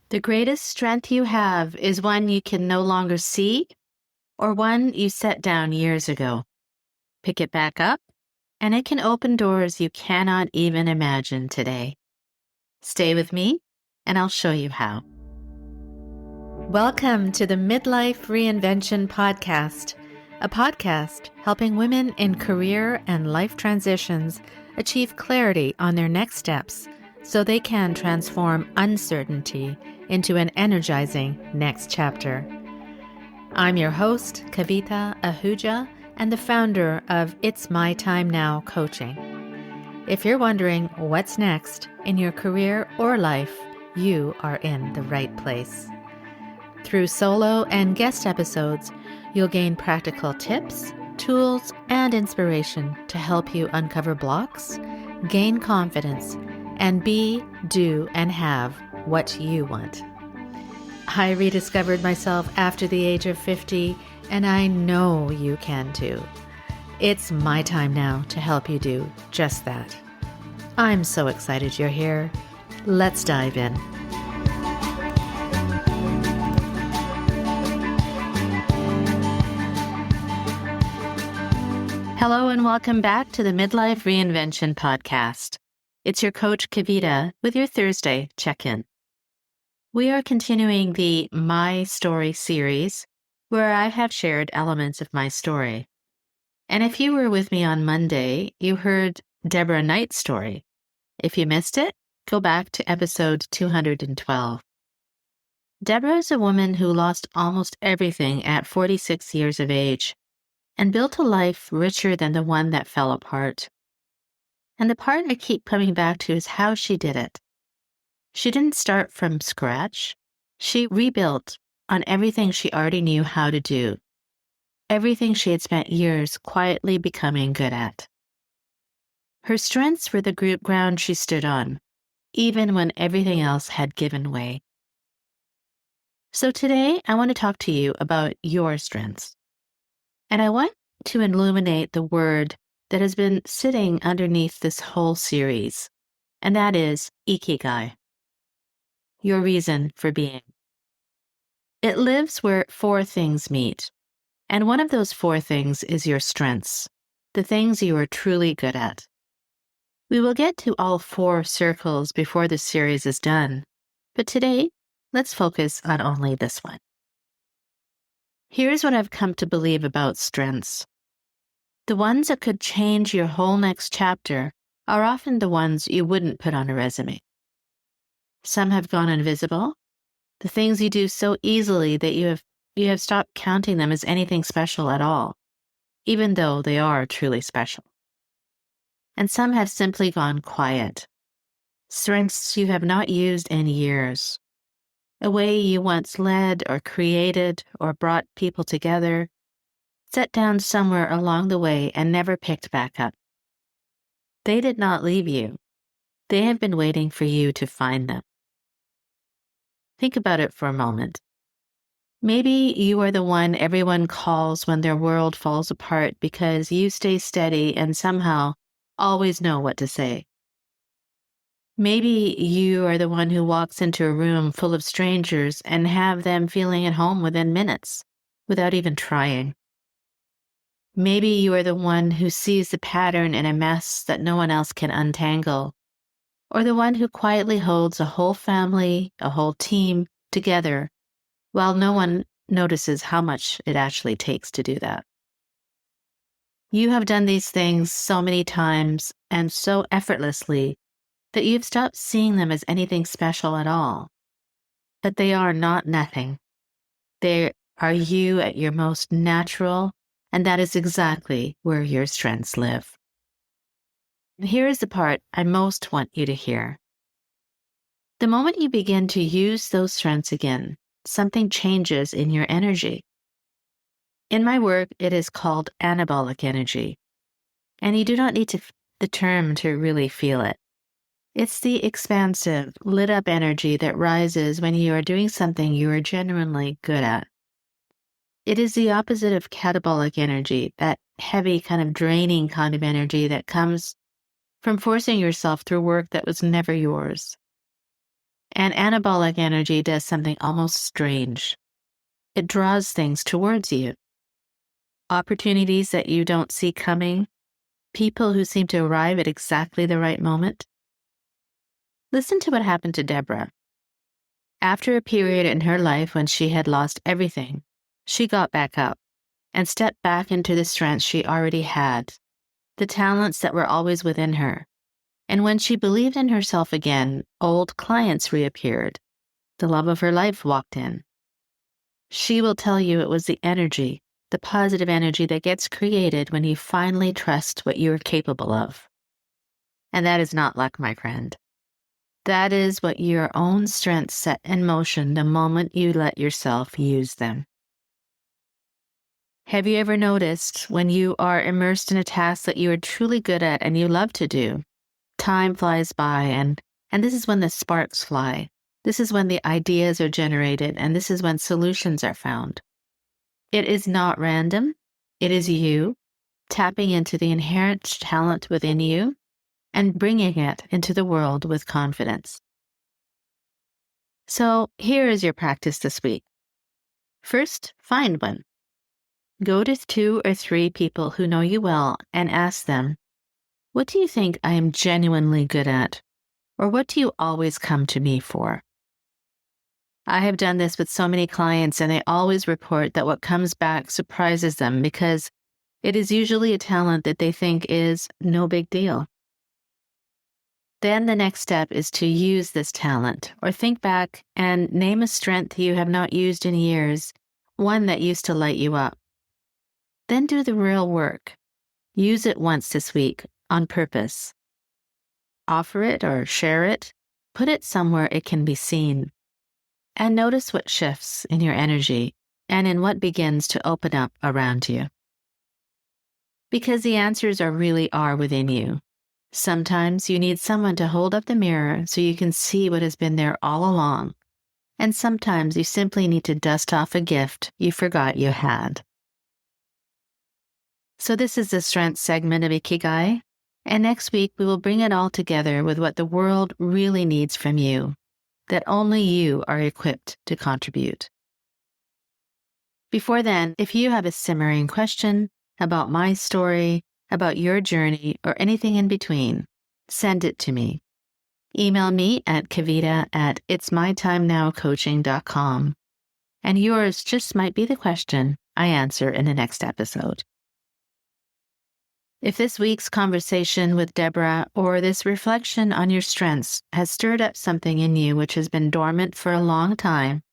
The greatest strength you have is one you can no longer see or one you set down years ago. Pick it back up, and it can open doors you cannot even imagine today. Stay with me, and I'll show you how. Welcome to the Midlife Reinvention Podcast, a podcast helping women in career and life transitions achieve clarity on their next steps so they can transform uncertainty into an energizing next chapter. I'm your host, Kavita Ahuja, and the founder of It's My Time Now Coaching. If you're wondering what's next in your career or life, you are in the right place. Through solo and guest episodes, you'll gain practical tips, tools, and inspiration to help you uncover blocks, gain confidence, and be, do, and have what you want. I rediscovered myself after the age of 50, and I know you can too. It's my time now to help you do just that. I'm so excited you're here. Let's dive in. Hello and welcome back to the Midlife Reinvention Podcast. It's your coach Kavita with your Thursday check-in. We are continuing the My Story series where I have shared elements of my story. And if you were with me on Monday, you heard Deborah Knight's story. If you missed it, go back to episode 212. Deborah is a woman who lost almost everything at 46 years of age and built a life richer than the one that fell apart. And the part I keep coming back to is how she did it. She didn't start from scratch. She rebuilt on everything she already knew how to do, everything she had spent years quietly becoming good at. Her strengths were the ground she stood on, even when everything else had given way. So today, I want to talk to you about your strengths. And I want to illuminate the word that has been sitting underneath this whole series, and that is ikigai, your reason for being. It lives where four things meet, and one of those four things is your strengths, the things you are truly good at. We will get to all four circles before the series is done, but today, let's focus on only this one. Here's what I've come to believe about strengths. The ones that could change your whole next chapter are often the ones you wouldn't put on a resume. Some have gone invisible, the things you do so easily that you have stopped counting them as anything special at all, even though they are truly special. And some have simply gone quiet, strengths you have not used in years, a way you once led or created or brought people together, set down somewhere along the way and never picked back up. They did not leave you. They have been waiting for you to find them. Think about it for a moment. Maybe you are the one everyone calls when their world falls apart because you stay steady and somehow always know what to say. Maybe you are the one who walks into a room full of strangers and have them feeling at home within minutes, without even trying. Maybe you are the one who sees the pattern in a mess that no one else can untangle, or the one who quietly holds a whole family, a whole team together, while no one notices how much it actually takes to do that. You have done these things so many times and so effortlessly that you've stopped seeing them as anything special at all. But they are not nothing. They are you at your most natural, and that is exactly where your strengths live. And here is the part I most want you to hear. The moment you begin to use those strengths again, something changes in your energy. In my work, it is called anabolic energy, and you do not need the term to really feel it. It's the expansive, lit-up energy that rises when you are doing something you are genuinely good at. It is the opposite of catabolic energy, that heavy kind of draining kind of energy that comes from forcing yourself through work that was never yours. And anabolic energy does something almost strange. It draws things towards you. Opportunities that you don't see coming, people who seem to arrive at exactly the right moment. Listen to what happened to Deborah. After a period in her life when she had lost everything, she got back up and stepped back into the strength she already had, the talents that were always within her. And when she believed in herself again, old clients reappeared. The love of her life walked in. She will tell you it was the energy, the positive energy that gets created when you finally trust what you are capable of. And that is not luck, my friend. That is what your own strengths set in motion the moment you let yourself use them. Have you ever noticed when you are immersed in a task that you are truly good at and you love to do, time flies by and this is when the sparks fly. This is when the ideas are generated and this is when solutions are found. It is not random. It is you tapping into the inherent talent within you and bringing it into the world with confidence. So here is your practice this week. First, find one. Go to 2 or 3 people who know you well and ask them, what do you think I am genuinely good at? Or what do you always come to me for? I have done this with so many clients and they always report that what comes back surprises them because it is usually a talent that they think is no big deal. Then the next step is to use this talent or think back and name a strength you have not used in years, one that used to light you up. Then do the real work. Use it once this week on purpose. Offer it or share it. Put it somewhere it can be seen. And notice what shifts in your energy and in what begins to open up around you. Because the answers really are within you. Sometimes you need someone to hold up the mirror so you can see what has been there all along. And sometimes you simply need to dust off a gift you forgot you had. So this is the strength segment of Ikigai, and next week we will bring it all together with what the world really needs from you, that only you are equipped to contribute. Before then, if you have a simmering question about my story, about your journey, or anything in between, send it to me. Email me at kavita@itsmytimenowcoaching.com, and yours just might be the question I answer in the next episode. If this week's conversation with Deborah or this reflection on your strengths has stirred up something in you which has been dormant for a long time,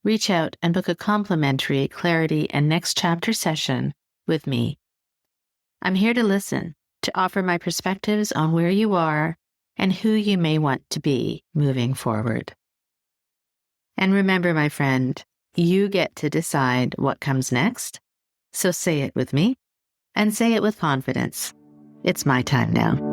reach out and book a complimentary clarity and next chapter session with me. I'm here to listen, to offer my perspectives on where you are and who you may want to be moving forward. And remember, my friend, you get to decide what comes next. So say it with me. And say it with confidence. It's my time now.